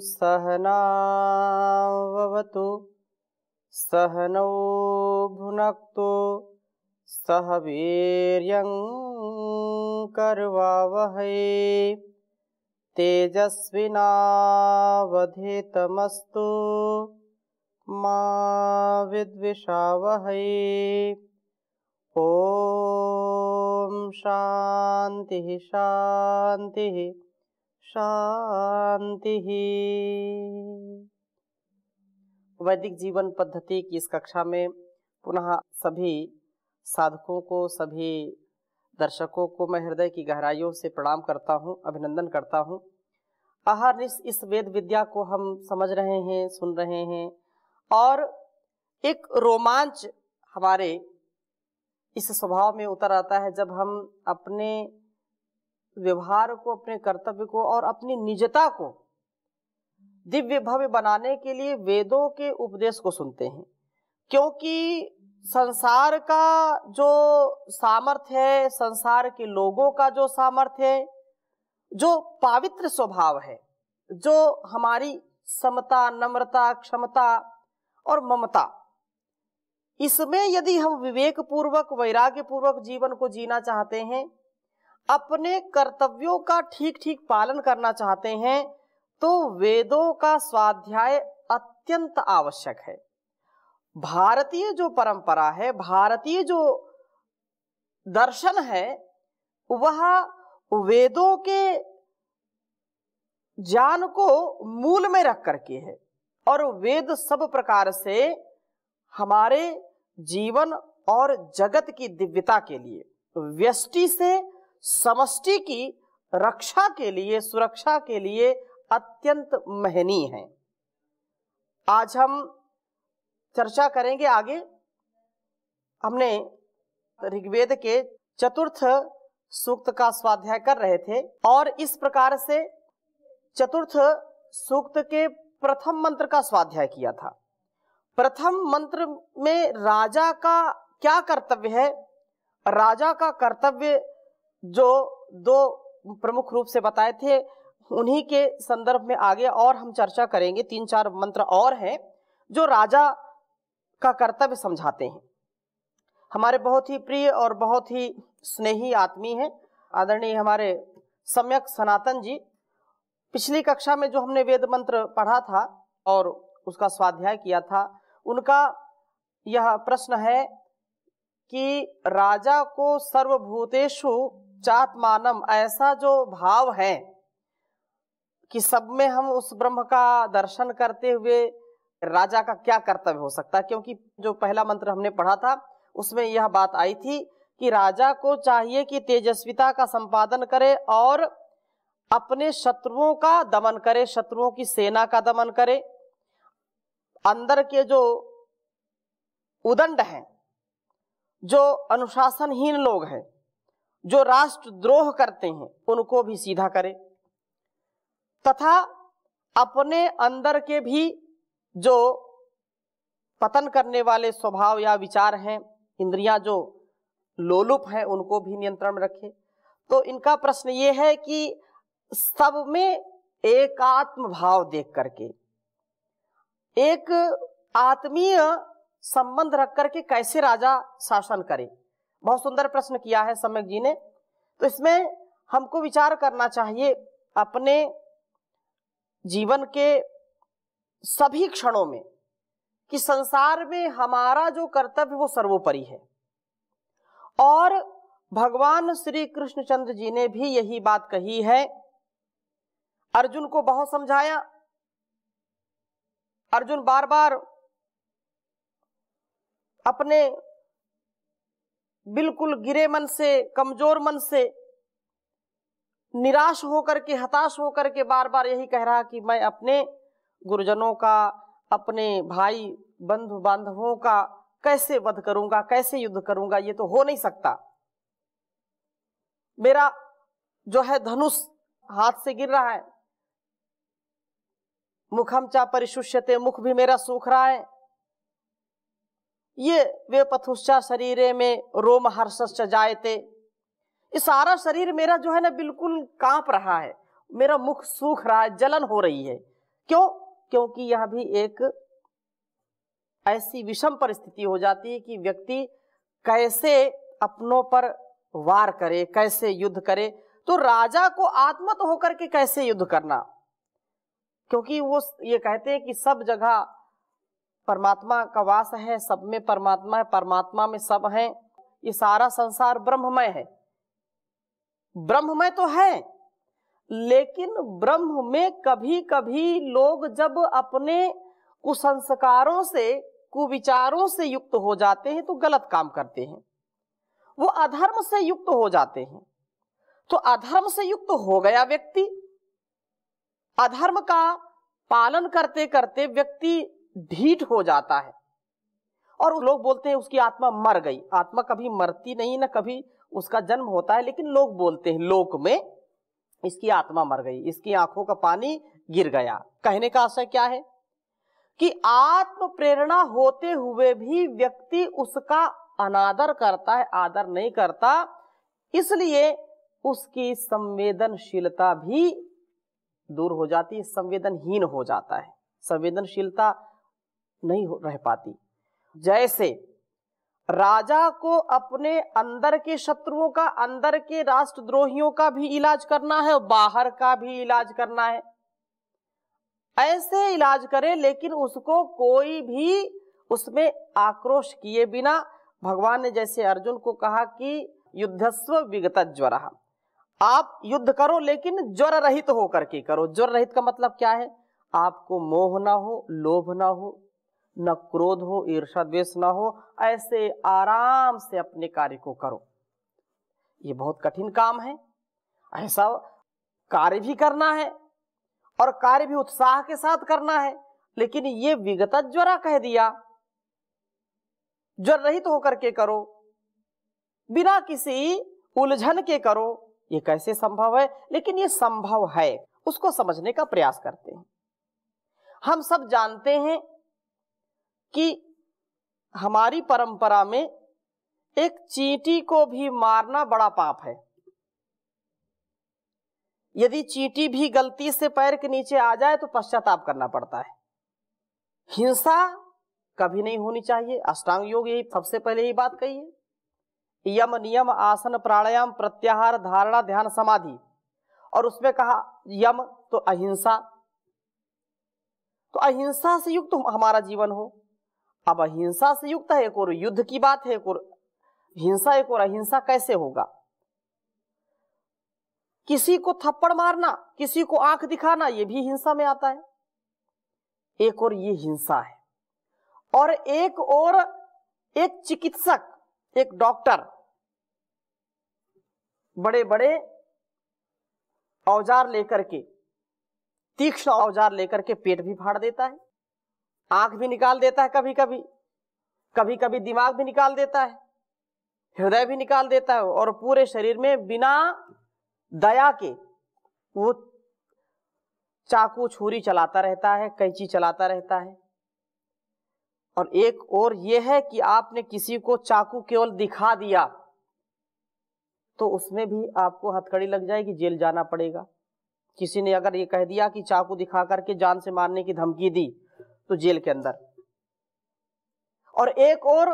सहनाववतु सहनौ भुनक्तु सह वीर्यं करवावहै तेजस्विनावधीतमस्तु मा विद्विषावहै। ओम शांति शांति शांति। वैदिक जीवन पद्धति की इस कक्षा में पुनः सभी साधकों को, सभी दर्शकों को मैं हृदय की गहराइयों से प्रणाम करता हूँ, अभिनंदन करता हूँ। अहर्निश इस वेद विद्या को हम समझ रहे हैं, सुन रहे हैं और एक रोमांच हमारे इस स्वभाव में उतर आता है जब हम अपने व्यवहार को, अपने कर्तव्य को और अपनी निजता को दिव्य भव्य बनाने के लिए वेदों के उपदेश को सुनते हैं। क्योंकि संसार का जो सामर्थ्य है, संसार के लोगों का जो सामर्थ्य है, जो पवित्र स्वभाव है, जो हमारी समता, नम्रता, क्षमता और ममता, इसमें यदि हम विवेक पूर्वक, वैराग्य पूर्वक जीवन को जीना चाहते हैं, अपने कर्तव्यों का ठीक ठीक पालन करना चाहते हैं, तो वेदों का स्वाध्याय अत्यंत आवश्यक है। भारतीय जो परंपरा है, भारतीय जो दर्शन है, वह वेदों के ज्ञान को मूल में रख करके है और वेद सब प्रकार से हमारे जीवन और जगत की दिव्यता के लिए, व्यष्टि से समष्टि की रक्षा के लिए, सुरक्षा के लिए अत्यंत महनीय है। आज हम चर्चा करेंगे आगे। हमने ऋग्वेद के चतुर्थ सूक्त का स्वाध्याय कर रहे थे और इस प्रकार से चतुर्थ सूक्त के प्रथम मंत्र का स्वाध्याय किया था। प्रथम मंत्र में राजा का क्या कर्तव्य है, राजा का कर्तव्य जो दो प्रमुख रूप से बताए थे, उन्हीं के संदर्भ में आगे और हम चर्चा करेंगे। 3-4 मंत्र और हैं जो राजा का कर्तव्य समझाते हैं। हमारे बहुत ही प्रिय और बहुत ही स्नेही आत्मीय हैं आदरणीय हमारे सम्यक सनातन जी। पिछली कक्षा में जो हमने वेद मंत्र पढ़ा था और उसका स्वाध्याय किया था, उनका यह प्रश्न है कि राजा को सर्वभूतेषु चात्मानम, ऐसा जो भाव है कि सब में हम उस ब्रह्म का दर्शन करते हुए राजा का क्या कर्तव्य हो सकता है। क्योंकि जो पहला मंत्र हमने पढ़ा था उसमें यह बात आई थी कि राजा को चाहिए कि तेजस्विता का संपादन करे और अपने शत्रुओं का दमन करे, शत्रुओं की सेना का दमन करे। अंदर के जो उदंड हैं, जो अनुशासनहीन लोग हैं, जो राष्ट्रद्रोह करते हैं, उनको भी सीधा करे तथा अपने अंदर के भी जो पतन करने वाले स्वभाव या विचार हैं, इंद्रियां जो लोलुप हैं, उनको भी नियंत्रण में रखे। तो इनका प्रश्न ये है कि सब में एकात्म भाव देख करके, एक आत्मीय संबंध रख करके कैसे राजा शासन करे। बहुत सुंदर प्रश्न किया है सम्यक जी ने। तो इसमें हमको विचार करना चाहिए अपने जीवन के सभी क्षणों में कि संसार में हमारा जो कर्तव्य वो सर्वोपरि है। और भगवान श्री कृष्णचंद्र जी ने भी यही बात कही है। अर्जुन को बहुत समझाया। अर्जुन बार बार अपने बिल्कुल गिरे मन से, कमजोर मन से, निराश होकर के, हताश होकर के बार बार यही कह रहा कि मैं अपने गुरुजनों का, अपने भाई बंधु बांधवों का कैसे वध करूंगा, कैसे युद्ध करूंगा, ये तो हो नहीं सकता। मेरा जो है धनुष हाथ से गिर रहा है, मुखम चा परिशुष्यते, मुख भी मेरा सूख रहा है। ये वे पथुश्चा शरीरे में रोम हर्षश्च जायते, ये सारा शरीर मेरा जो है ना बिल्कुल कांप रहा है, मेरा मुख सूख रहा है, जलन हो रही है। क्यों? क्योंकि यह भी एक ऐसी विषम परिस्थिति हो जाती है कि व्यक्ति कैसे अपनों पर वार करे, कैसे युद्ध करे। तो राजा को आत्मत होकर के कैसे युद्ध करना, क्योंकि वो ये कहते हैं कि सब जगह परमात्मा का वास है, सब में परमात्मा है, परमात्मा में सब है, ये सारा संसार ब्रह्ममय है। ब्रह्ममय तो है, लेकिन ब्रह्म में कभी कभी लोग जब अपने कुसंस्कारों से, कुविचारों से युक्त हो जाते हैं तो गलत काम करते हैं, वो अधर्म से युक्त हो जाते हैं। तो अधर्म से युक्त हो गया व्यक्ति, अधर्म का पालन करते करते व्यक्ति ढीठ हो जाता है, और लोग बोलते हैं उसकी आत्मा मर गई। आत्मा कभी मरती नहीं, ना कभी उसका जन्म होता है, लेकिन लोग बोलते हैं लोक में इसकी आत्मा मर गई, इसकी आंखों का पानी गिर गया। कहने का आशय क्या है कि आत्म प्रेरणा होते हुए भी व्यक्ति उसका अनादर करता है, आदर नहीं करता, इसलिए उसकी संवेदनशीलता भी दूर हो जाती है, संवेदनहीन हो जाता है, संवेदनशीलता नहीं रह पाती। जैसे राजा को अपने अंदर के शत्रुओं का, अंदर के राष्ट्रद्रोहियों का भी इलाज करना है और बाहर का भी इलाज करना है। ऐसे इलाज करे, लेकिन उसको कोई भी उसमें आक्रोश किए बिना, भगवान ने जैसे अर्जुन को कहा कि युद्धस्व विगत ज्वरः, आप युद्ध करो लेकिन ज्वर रहित होकर के करो। ज्वर रहित का मतलब क्या है? आपको मोह ना हो, लोभ ना हो, न क्रोध हो, ईर्ष्या द्वेष ना हो, ऐसे आराम से अपने कार्य को करो। ये बहुत कठिन काम है, ऐसा कार्य भी करना है और कार्य भी उत्साह के साथ करना है, लेकिन ये विगत ज्वरा कह दिया, ज्वर रहित होकर के करो, बिना किसी उलझन के करो। ये कैसे संभव है? लेकिन ये संभव है, उसको समझने का प्रयास करते हैं। हम सब जानते हैं कि हमारी परंपरा में एक चींटी को भी मारना बड़ा पाप है। यदि चींटी भी गलती से पैर के नीचे आ जाए तो पश्चाताप करना पड़ता है। हिंसा कभी नहीं होनी चाहिए। अष्टांग योग यही सबसे पहले यही बात कही है, यम नियम आसन प्राणायाम प्रत्याहार धारणा ध्यान समाधि, और उसमें कहा यम तो अहिंसा, तो अहिंसा से युक्त हमारा जीवन हो। अब अहिंसा से युक्त है, एक और युद्ध की बात है, एक और हिंसा, एक और अहिंसा कैसे होगा? किसी को थप्पड़ मारना, किसी को आंख दिखाना, यह भी हिंसा में आता है। एक और ये हिंसा है, और एक और एक चिकित्सक, एक डॉक्टर बड़े बड़े औजार लेकर के, तीक्ष्ण औजार लेकर के पेट भी फाड़ देता है, आंख भी निकाल देता है, कभी कभी, कभी कभी दिमाग भी निकाल देता है, हृदय भी निकाल देता है, और पूरे शरीर में बिना दया के वो चाकू छुरी चलाता रहता है, कैंची चलाता रहता है। और एक और यह है कि आपने किसी को चाकू केवल दिखा दिया तो उसमें भी आपको हथकड़ी लग जाएगी, जेल जाना पड़ेगा। किसी ने अगर ये कह दिया कि चाकू दिखा करके जान से मारने की धमकी दी तो जेल के अंदर। और एक और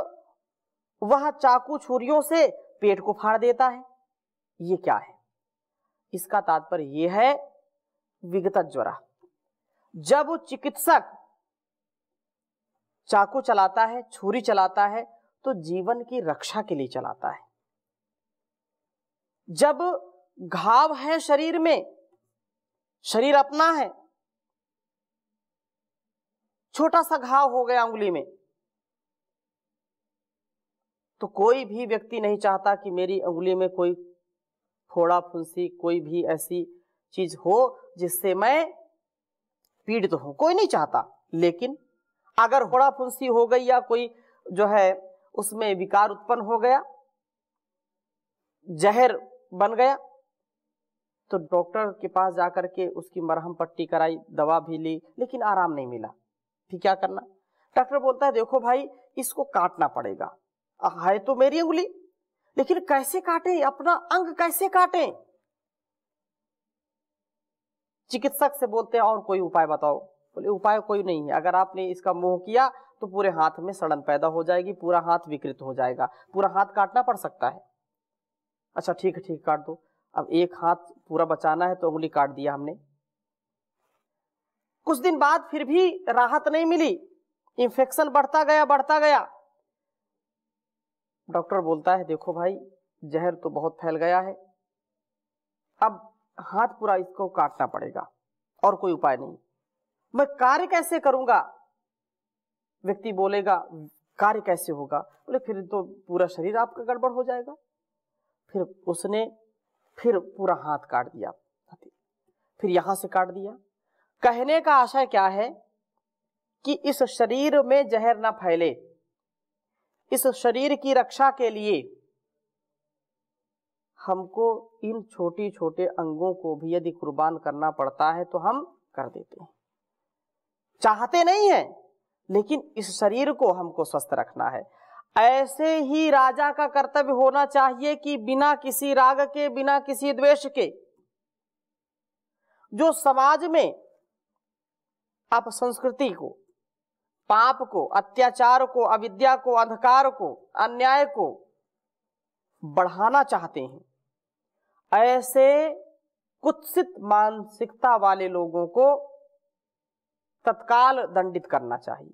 वह चाकू छुरियों से पेट को फाड़ देता है। ये क्या है? इसका तात्पर्य यह है विगत ज्वरा। जब चिकित्सक चाकू चलाता है, छुरी चलाता है, तो जीवन की रक्षा के लिए चलाता है। जब घाव है शरीर में, शरीर अपना है, छोटा सा घाव हो गया उंगली में, तो कोई भी व्यक्ति नहीं चाहता कि मेरी उंगली में कोई फोड़ा फुंसी, कोई भी ऐसी चीज हो जिससे मैं पीड़ित हूं, कोई नहीं चाहता। लेकिन अगर फोड़ा फुंसी हो गई या कोई जो है उसमें विकार उत्पन्न हो गया, जहर बन गया, तो डॉक्टर के पास जाकर के उसकी मरहम पट्टी कराई, दवा भी ली, लेकिन आराम नहीं मिला। फिर क्या करना? डॉक्टर बोलता है देखो भाई, इसको काटना पड़ेगा। है तो मेरी उंगली, लेकिन कैसे काटे, अपना अंग कैसे काटे? चिकित्सक से बोलते हैं और कोई उपाय बताओ। बोले उपाय कोई नहीं है, अगर आपने इसका मोह किया तो पूरे हाथ में सड़न पैदा हो जाएगी, पूरा हाथ विकृत हो जाएगा, पूरा हाथ काटना पड़ सकता है। अच्छा ठीक है, ठीक काट दो। अब एक हाथ पूरा बचाना है तो उंगली काट दिया हमने। कुछ दिन बाद फिर भी राहत नहीं मिली, इंफेक्शन बढ़ता गया बढ़ता गया। डॉक्टर बोलता है देखो भाई जहर तो बहुत फैल गया है, अब हाथ पूरा इसको काटना पड़ेगा और कोई उपाय नहीं। मैं कार्य कैसे करूंगा? व्यक्ति बोलेगा कार्य कैसे होगा? बोले फिर तो पूरा शरीर आपका गड़बड़ हो जाएगा। फिर उसने फिर पूरा हाथ काट दिया, फिर यहां से काट दिया। कहने का आशय क्या है कि इस शरीर में जहर ना फैले, इस शरीर की रक्षा के लिए हमको इन छोटे छोटे अंगों को भी यदि कुर्बान करना पड़ता है तो हम कर देते हैं। चाहते नहीं है लेकिन इस शरीर को हमको स्वस्थ रखना है। ऐसे ही राजा का कर्तव्य होना चाहिए कि बिना किसी राग के, बिना किसी द्वेष के, जो समाज में अपसंस्कृति को, पाप को, अत्याचार को, अविद्या को, अंधकार को, अन्याय को बढ़ाना चाहते हैं, ऐसे कुत्सित मानसिकता वाले लोगों को तत्काल दंडित करना चाहिए,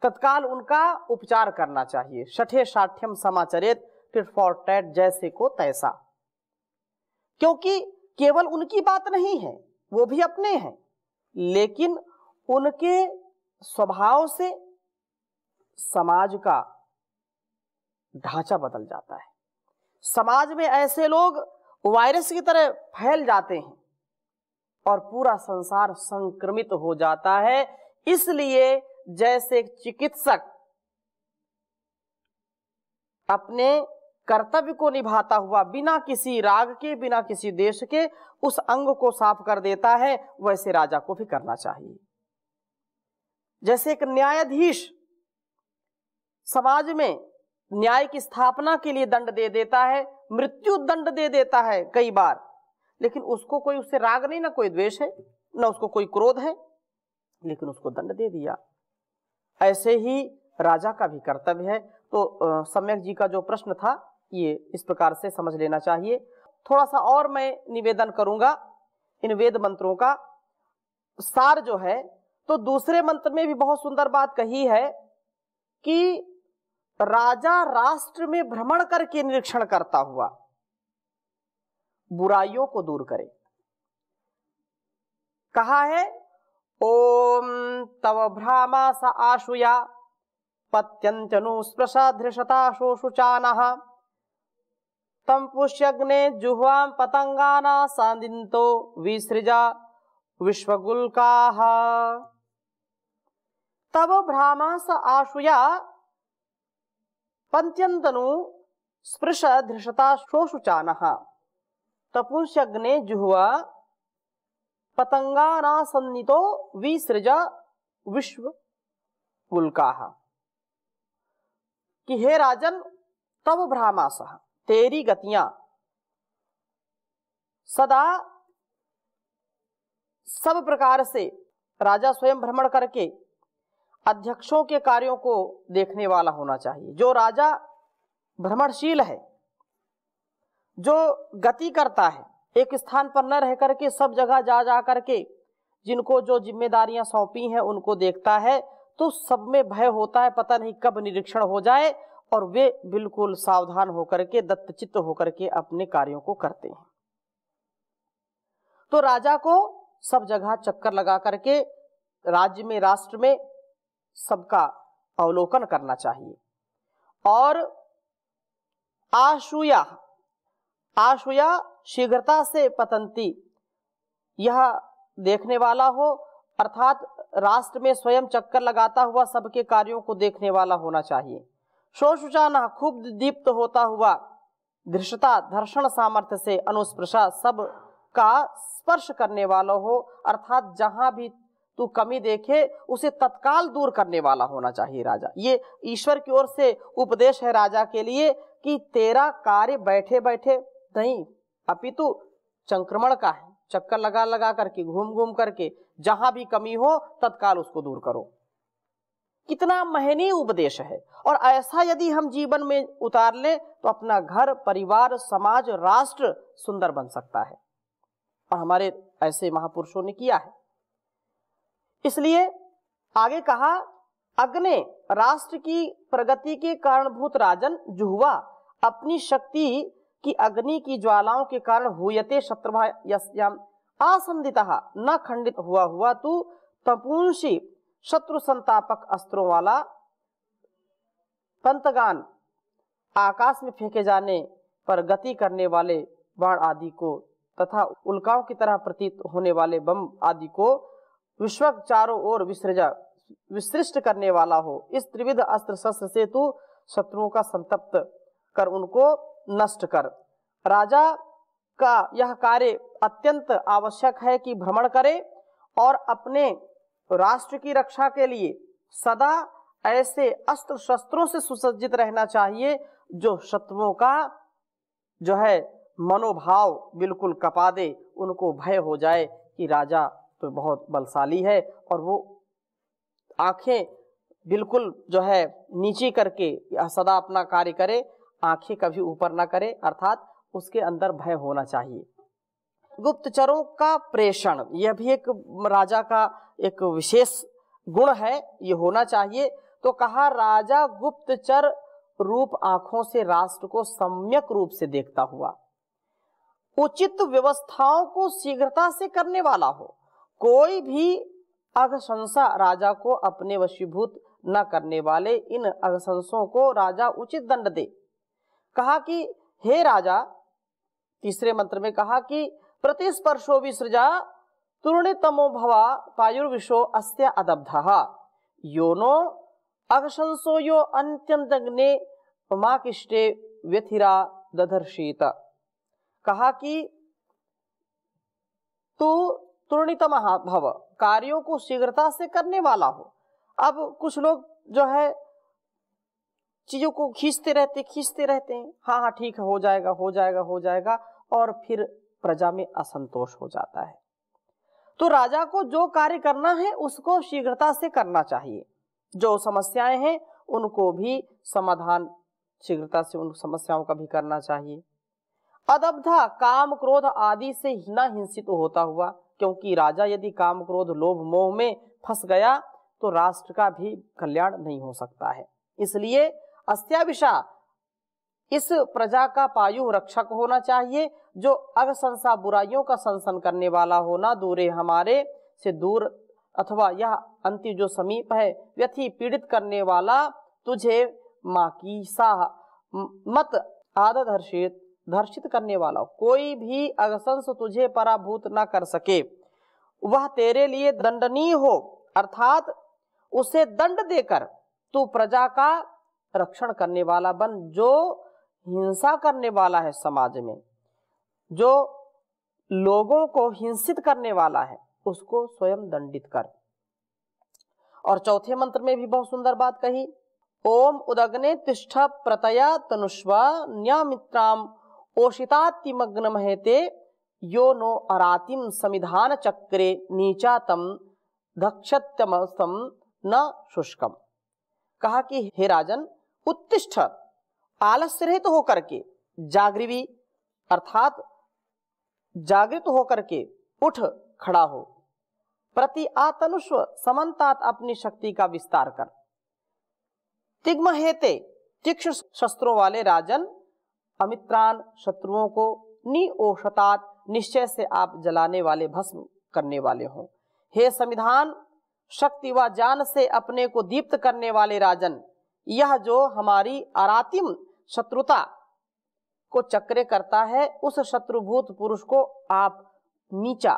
तत्काल उनका उपचार करना चाहिए। शठे शाठ्यम समाचरेत, टिट फॉर टैट, जैसे को तैसा। क्योंकि केवल उनकी बात नहीं है, वो भी अपने हैं, लेकिन उनके स्वभाव से समाज का ढांचा बदल जाता है। समाज में ऐसे लोग वायरस की तरह फैल जाते हैं और पूरा संसार संक्रमित हो जाता है। इसलिए जैसे चिकित्सक अपने कर्तव्य को निभाता हुआ बिना किसी राग के, बिना किसी देश के उस अंग को साफ कर देता है, वैसे राजा को भी करना चाहिए। जैसे एक न्यायाधीश समाज में न्याय की स्थापना के लिए दंड दे देता है, मृत्यु दंड दे देता है कई बार, लेकिन उसको कोई उससे राग नहीं, ना कोई द्वेष है, ना उसको कोई क्रोध है, लेकिन उसको दंड दे दिया। ऐसे ही राजा का भी कर्तव्य है। तो सम्यक जी का जो प्रश्न था ये इस प्रकार से समझ लेना चाहिए। थोड़ा सा और मैं निवेदन करूंगा इन वेद मंत्रों का सार जो है, तो दूसरे मंत्र में भी बहुत सुंदर बात कही है कि राजा राष्ट्र में भ्रमण करके निरीक्षण करता हुआ बुराइयों को दूर करे। कहा है ओम तव भ्रामा स आशुया पत्यंचनु स्पृशा धृषता शोषुचानः तम पुष्यग्ने जुह्वां पतंगाना सांदिन्तो विसृजा विश्वगुल्काः। तव भ्रामा स आशुया पत्यंतनु स्पृश धृषता शोषुचानः तपुष्यग्ने जुह्वा पतंगानासन्नितो विसृजा विश्व गुल्काः। कि हे राजन, तव भ्रामासः, तेरी गतियां सदा सब प्रकार से राजा स्वयं भ्रमण करके अध्यक्षों के कार्यों को देखने वाला होना चाहिए। जो राजा भ्रमणशील है, जो गति करता है, एक स्थान पर न रह करके सब जगह जा जा करके जिनको जो जिम्मेदारियां सौंपी हैं उनको देखता है, तो सब में भय होता है, पता नहीं कब निरीक्षण हो जाए, और वे बिल्कुल सावधान होकर के, दत्तचित्त होकर के अपने कार्यों को करते हैं। तो राजा को सब जगह चक्कर लगा करके राज्य में, राष्ट्र में सबका अवलोकन करना चाहिए। और आशुया, आशुया शीघ्रता से पतंती, यह देखने वाला हो, अर्थात राष्ट्र में स्वयं चक्कर लगाता हुआ सबके कार्यों को देखने वाला होना चाहिए। शोषुचाना, खूब दीप्त होता हुआ, धृषता, धर्षण सामर्थ्य से, अनुस्पृशा, सब का स्पर्श करने वाला हो, अर्थात जहां भी तू कमी देखे उसे तत्काल दूर करने वाला होना चाहिए राजा। ये ईश्वर की ओर से उपदेश है राजा के लिए कि तेरा कार्य बैठे बैठे नहीं, अपितु संक्रमण का है, चक्कर लगा लगा करके, घूम घूम करके, जहां भी कमी हो तत्काल उसको दूर करो। कितना महनीय उपदेश है। और ऐसा यदि हम जीवन में उतार ले तो अपना घर, परिवार, समाज, राष्ट्र सुंदर बन सकता है। और हमारे ऐसे महापुरुषों ने किया है। इसलिए आगे कहा, अग्ने राष्ट्र की प्रगति के कारणभूत राजन जुह्वा, अपनी शक्ति की अग्नि की ज्वालाओं के कारण हुयते शत्रुभा यस्याम आसंदितः न खंडित हुआ तू तपुंसी शत्रु संतापक अस्त्रों वाला पंतगान, आकाश में फेंके जाने पर गति करने वाले बाण आदि को तथा उल्काओं की तरह प्रतीत होने वाले बम आदि को विश्व चारों ओर विसृष्ट करने वाला हो। इस त्रिविध अस्त्र शस्त्र से तू शत्रुओं का संतप्त कर उनको नष्ट कर। राजा का यह कार्य अत्यंत आवश्यक है कि भ्रमण करे और अपने राष्ट्र की रक्षा के लिए सदा ऐसे अस्त्र शस्त्रों से सुसज्जित रहना चाहिए जो शत्रुओं का जो है मनोभाव बिल्कुल कपा दे, उनको भय हो जाए कि राजा तो बहुत बलशाली है, और वो आंखें बिल्कुल जो है नीची करके सदा अपना कार्य करे, आंखें कभी ऊपर ना करे, अर्थात उसके अंदर भय होना चाहिए। गुप्तचरों का प्रेषण, यह भी एक राजा का एक विशेष गुण है, ये होना चाहिए। तो कहा, राजा गुप्तचर रूप आंखों से राष्ट्र को सम्यक रूप से देखता हुआ उचित व्यवस्थाओं को शीघ्रता से करने वाला हो। कोई भी अघशंसा राजा को अपने वशीभूत न करने वाले इन अघशंसों को राजा उचित दंड दे। कहा कि हे राजा, तीसरे मंत्र में कहा कि प्रतिस्पर्शो विसृजा तूर्णितमो भवा पायुर्विशो अस्या अदब्धः योनो अघशंसो यो अन्त्यंतग्ने माकिष्टे व्यथिरा दधर्षित। कहा कि तू तूर्णितमः भव, कार्यों को शीघ्रता से करने वाला हो। अब कुछ लोग जो है चीजों को खींचते रहते हैं, हाँ हाँ ठीक है, हो जाएगा हो जाएगा हो जाएगा, और फिर प्रजा में असंतोष हो जाता है। तो राजा को जो कार्य करना है उसको शीघ्रता से करना चाहिए। जो समस्याएं हैं उनको भी समाधान शीघ्रता से उन समस्याओं का भी करना चाहिए। अदब्धा, काम क्रोध आदि से न हिंसित होता हुआ, क्योंकि राजा यदि काम क्रोध लोभ मोह में फंस गया तो राष्ट्र का भी कल्याण नहीं हो सकता है। इसलिए अस्याविषा, इस प्रजा का पायु रक्षक होना चाहिए, जो अघशंसा बुराइयों का संसन करने वाला होना, दूरे हमारे से दूर अथवा यह अंति जो समीप है व्यथि पीड़ित करने वाला, तुझे माँ की सा मत आदर्शित धर्षित करने वाला, कोई भी अघशंस तुझे पराभूत न कर सके, वह तेरे लिए दंडनीय हो, अर्थात उसे दंड देकर तू प्रजा का रक्षण करने वाला बन। जो हिंसा करने वाला है समाज में, जो लोगों को हिंसित करने वाला है, उसको स्वयं दंडित कर। और चौथे मंत्र में भी बहुत सुंदर बात कही, ओम उदग्ने तिष्ठ प्रतया तनुष्वा न्यामित्राम ओषितातिमग्न महेते यो नो अरातिम समिधान चक्रे नीचातम धक्षत्यमस्तम न शुष्कम। कहा कि हे राजन, उत्तिष्ठ, आलस्य रहित होकर के, जागृवी अर्थात जागृत होकर के उठ खड़ा हो, प्रति आतनुष्व, समन्तात अपनी शक्ति का विस्तार कर, तिग्महेते, तीक्ष्ण शस्त्रों वाले राजन, अमित्रान, शत्रुओं को, निओषतात, निश्चय से आप जलाने वाले, भस्म करने वाले हों। हे संविधान, शक्ति व ज्ञान से अपने को दीप्त करने वाले राजन, यह जो हमारी अरातिम शत्रुता को चक्रे करता है, उस शत्रुभूत पुरुष को आप नीचा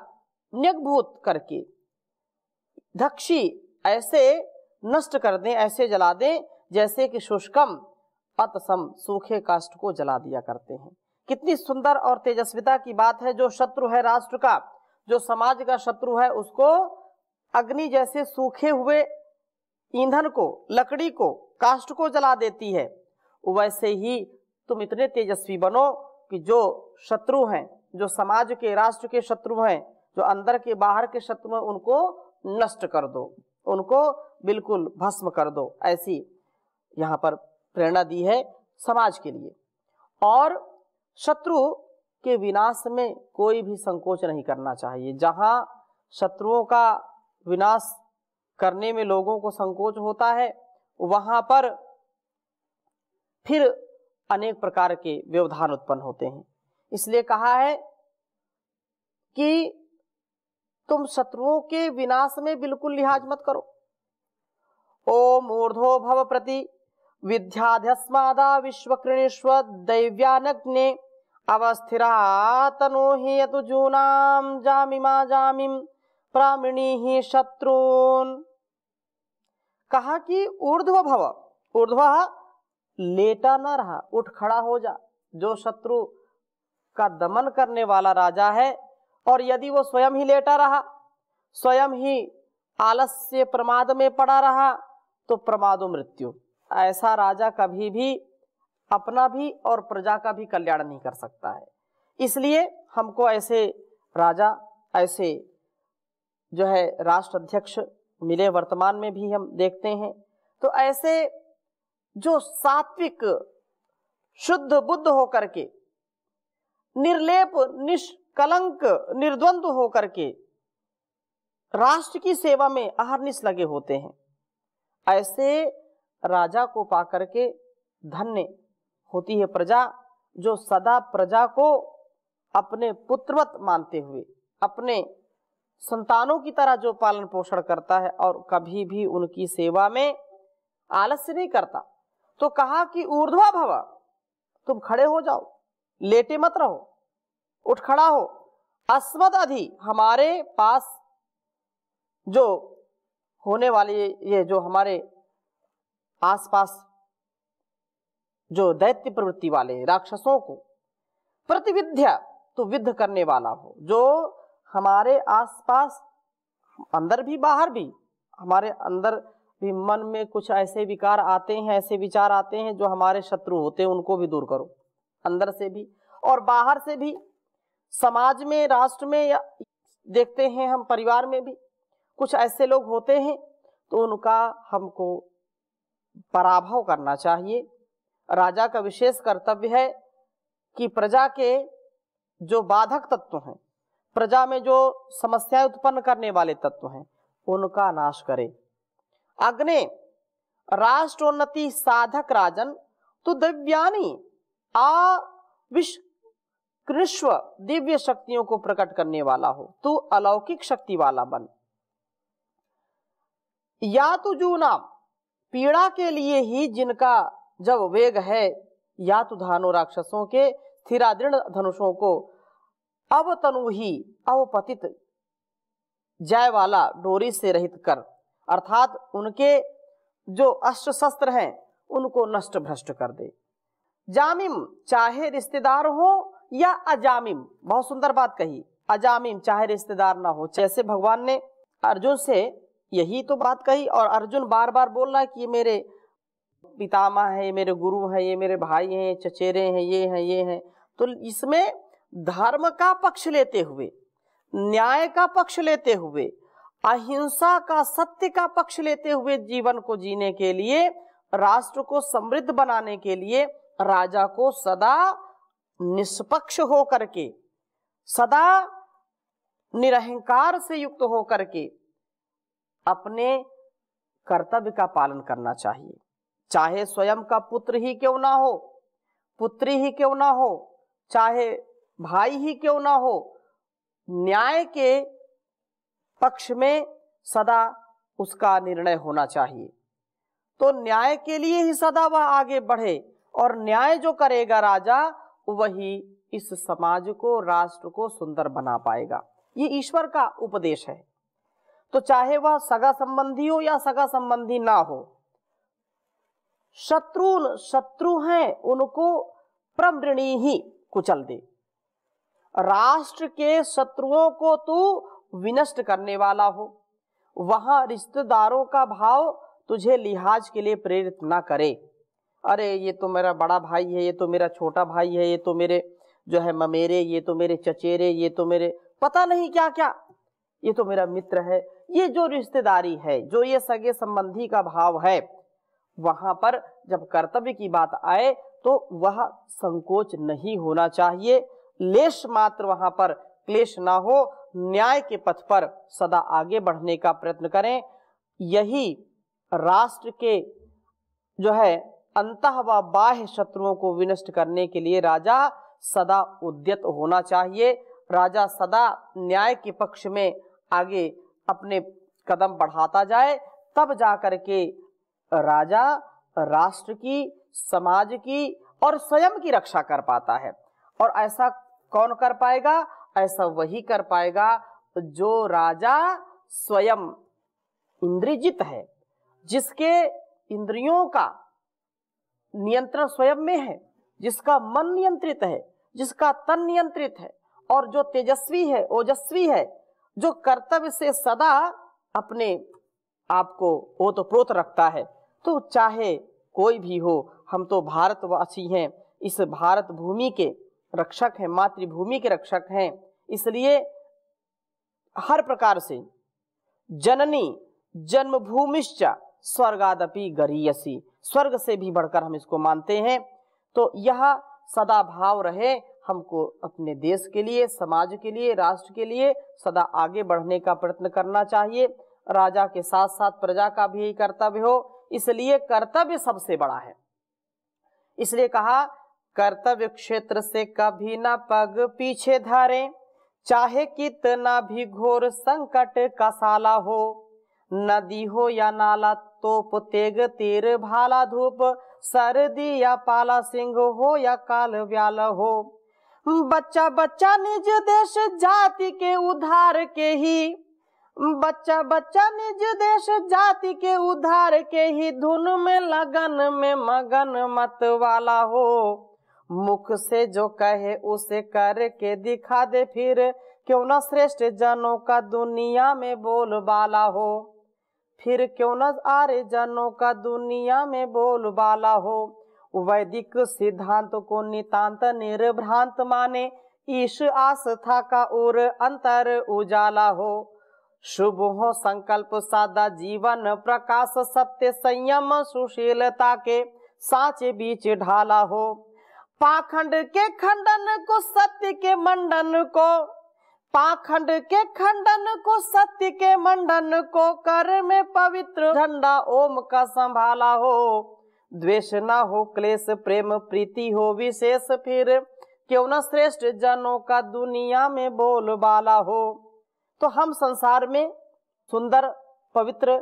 न्यग्भूत करके धक्षी ऐसे नष्ट कर दें, ऐसे जला दें जैसे कि शुष्कम अतसम, सूखे काष्ठ को जला दिया करते हैं। कितनी सुंदर और तेजस्विता की बात है। जो शत्रु है राष्ट्र का, जो समाज का शत्रु है, उसको अग्नि जैसे सूखे हुए ईंधन को, लकड़ी को, काष्ठ को जला देती है, वैसे ही तुम इतने तेजस्वी बनो कि जो शत्रु हैं जो समाज के, राष्ट्र के शत्रु हैं, जो अंदर के बाहर के शत्रु हैं, उनको नष्ट कर दो, उनको बिल्कुल भस्म कर दो, ऐसी यहाँ पर प्रेरणा दी है समाज के लिए। और शत्रु के विनाश में कोई भी संकोच नहीं करना चाहिए। जहाँ शत्रुओं का विनाश करने में लोगों को संकोच होता है, वहां पर फिर अनेक प्रकार के व्यवधान उत्पन्न होते हैं। इसलिए कहा है कि तुम शत्रुओं के विनाश में बिल्कुल लिहाज मत करो। ओम ऊर्ध्वो भव प्रति विद्याध्यस्मादा विश्वकृणीष्व दैव्यानग्ने अवस्थिरा तनो हि यतु जूनाम जामिमा जामिम प्रामिणी शत्रुन। कहा कि ऊर्ध्व भव, ऊर्ध्व लेटा न रहा, उठ खड़ा हो जा। जो शत्रु का दमन करने वाला राजा है, और यदि वो स्वयं ही लेटा रहा, स्वयं ही आलस्य प्रमाद में पड़ा रहा, तो प्रमादो मृत्यु। ऐसा राजा कभी भी अपना भी और प्रजा का भी कल्याण नहीं कर सकता है। इसलिए हमको ऐसे राजा, ऐसे जो है राष्ट्र अध्यक्ष मिले, वर्तमान में भी हम देखते हैं। तो ऐसे जो सात्विक, शुद्ध बुद्ध होकर के, निर्लेप, निष्कलंक, निर्द्वंद होकर के राष्ट्र की सेवा में अहर्निश लगे होते हैं, ऐसे राजा को पाकर के धन्य होती है प्रजा, जो सदा प्रजा को अपने पुत्रवत मानते हुए अपने संतानों की तरह जो पालन पोषण करता है और कभी भी उनकी सेवा में आलस्य नहीं करता। तो कहा कि ऊर्ध्वा भव, तुम खड़े हो जाओ, लेटे मत रहो, उठ खड़ा हो। अस्मद अधि, हमारे पास जो होने वाले, ये जो हमारे आसपास जो दैत्य प्रवृत्ति वाले राक्षसों को, प्रतिविद्या, तो विद्ध करने वाला हो। जो हमारे आसपास, अंदर भी बाहर भी, हमारे अंदर भी मन में कुछ ऐसे विकार आते हैं, ऐसे विचार आते हैं जो हमारे शत्रु होते हैं, उनको भी दूर करो, अंदर से भी और बाहर से भी। समाज में, राष्ट्र में, या देखते हैं हम परिवार में भी कुछ ऐसे लोग होते हैं, तो उनका हमको पराभव करना चाहिए। राजा का विशेष कर्तव्य है कि प्रजा के जो बाधक तत्व हैं, प्रजा में जो समस्याएं उत्पन्न करने वाले तत्व हैं, उनका नाश करे। अग्ने राष्ट्रोन्नति साधक राजन तु दिव्यानि आविष्कृष्व, दिव्य शक्तियों को प्रकट करने वाला हो, तू अलौकिक शक्ति वाला बन। या तो जूना, पीड़ा के लिए ही जिनका जब वेग है, या तो धानो राक्षसों के स्थिरादृढ़ धनुषों को अवतनु ही अवपतित जय वाला डोरी से रहित कर, अर्थात उनके जो अस्त्र शस्त्र हैं उनको नष्ट भ्रष्ट कर दे। जामिम, चाहे रिश्तेदार हो या अजामिम, बहुत सुंदर बात कही, अजामिम चाहे रिश्तेदार ना हो। जैसे भगवान ने अर्जुन से यही तो बात कही, और अर्जुन बार बार बोल रहा है कि ये मेरे पितामह है, ये मेरे गुरु हैं, ये मेरे भाई हैं, चचेरे हैं, ये हैं। तो इसमें धर्म का पक्ष लेते हुए, न्याय का पक्ष लेते हुए, अहिंसा का, सत्य का पक्ष लेते हुए जीवन को जीने के लिए, राष्ट्र को समृद्ध बनाने के लिए राजा को सदा निष्पक्ष हो करके, सदा निरहंकार से युक्त हो करके अपने कर्तव्य का पालन करना चाहिए। चाहे स्वयं का पुत्र ही क्यों ना हो, पुत्री ही क्यों ना हो, चाहे भाई ही क्यों ना हो, न्याय के पक्ष में सदा उसका निर्णय होना चाहिए। तो न्याय के लिए ही सदा वह आगे बढ़े, और न्याय जो करेगा राजा, वही इस समाज को, राष्ट्र को सुंदर बना पाएगा। ये ईश्वर का उपदेश है। तो चाहे वह सगा संबंधी हो या सगा संबंधी ना हो, शत्रु हैं उनको प्रमृणी ही कुचल दे। राष्ट्र के शत्रुओं को तू विनष्ट करने वाला हो। वहां रिश्तेदारों का भाव तुझे लिहाज के लिए प्रेरित ना करे। अरे ये तो मेरा बड़ा भाई है, ये तो मेरा छोटा भाई है, ये तो मेरे जो है ममेरे, ये तो मेरे चचेरे, ये तो मेरे पता नहीं क्या क्या, ये तो मेरा मित्र है। ये जो रिश्तेदारी है, जो ये सगे संबंधी का भाव है, वहां पर जब कर्तव्य की बात आए तो वह संकोच नहीं होना चाहिए। लेश मात्र वहां पर क्लेश ना हो, न्याय के पथ पर सदा आगे बढ़ने का प्रयत्न करें। यही राष्ट्र के जो है अंतः व बाह्य शत्रुओं को विनष्ट करने के लिए राजा सदा उद्यत होना चाहिए। राजा सदा न्याय के पक्ष में आगे अपने कदम बढ़ाता जाए, तब जाकर के राजा राष्ट्र की, समाज की और स्वयं की रक्षा कर पाता है। और ऐसा कौन कर पाएगा? ऐसा वही कर पाएगा जो राजा स्वयं इंद्रियजित है, जिसके इंद्रियों का नियंत्रण स्वयं में है, जिसका मन नियंत्रित है, जिसका तन नियंत्रित है, और जो तेजस्वी है, ओजस्वी है, जो कर्तव्य से सदा अपने आप को ओतप्रोत रखता है। तो चाहे कोई भी हो, हम तो भारतवासी हैं, इस भारत भूमि के रक्षक हैं, मातृभूमि के रक्षक हैं। इसलिए हर प्रकार से जननी जन्मभूमिश्च स्वर्गादपि गरीयसी, स्वर्ग से भी बढ़कर हम इसको मानते हैं। तो यह सदा भाव रहे, हमको अपने देश के लिए, समाज के लिए, राष्ट्र के लिए सदा आगे बढ़ने का प्रयत्न करना चाहिए। राजा के साथ साथ प्रजा का भी यही कर्तव्य हो, इसलिए कर्तव्य सबसे बड़ा है। इसलिए कहा कर्तव्य क्षेत्र से कभी ना पग पीछे धरे, चाहे कितना भी घोर संकट का साला हो। नदी हो या नाला, तोप तेग तीर भाला धूप, सर्दी या पाला, सिंह हो या काल व्याल हो। बच्चा बच्चा निज देश जाति के उद्धार के ही, बच्चा बच्चा निज देश जाति के उद्धार के ही धुन में लगन में मगन मत वाला हो। मुख से जो कहे उसे करके दिखा दे, फिर क्यों न श्रेष्ठ जनों का दुनिया में बोलबाला हो। फिर क्यों न आर्य जनों का दुनिया में बोलबाला हो। वैदिक सिद्धांत को नितांत निर्भ्रांत माने, ईश आस्था का और अंतर उजाला हो। शुभ हो संकल्प सादा जीवन प्रकाश, सत्य संयम सुशीलता के साँचे बीच ढाला हो। पाखंड के खंडन को सत्य के मंडन को, पाखंड के खंडन को सत्य के मंडन को, कर में पवित्र झंडा ओम का संभाला हो। द्वेष न हो क्लेश प्रेम प्रीति हो विशेष, फिर क्यों न श्रेष्ठ जनों का दुनिया में बोलबाला हो। तो हम संसार में सुंदर, पवित्र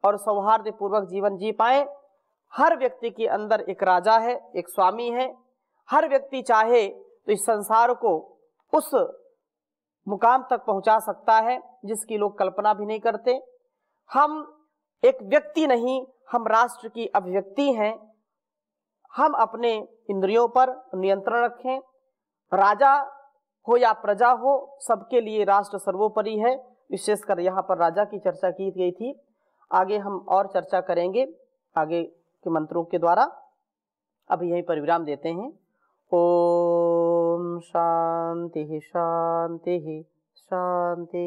और सौहार्द पूर्वक जीवन जी पाए। हर व्यक्ति के अंदर एक राजा है, एक स्वामी है। हर व्यक्ति चाहे तो इस संसार को उस मुकाम तक पहुंचा सकता है जिसकी लोग कल्पना भी नहीं करते। हम एक व्यक्ति नहीं, हम राष्ट्र की अभिव्यक्ति हैं। हम अपने इंद्रियों पर नियंत्रण रखें। राजा हो या प्रजा हो, सबके लिए राष्ट्र सर्वोपरि है। विशेषकर यहाँ पर राजा की चर्चा की गई थी। आगे हम और चर्चा करेंगे आगे के मंत्रों के द्वारा। अभी यहीं पर विराम देते हैं। ओम शांति शांति शांति।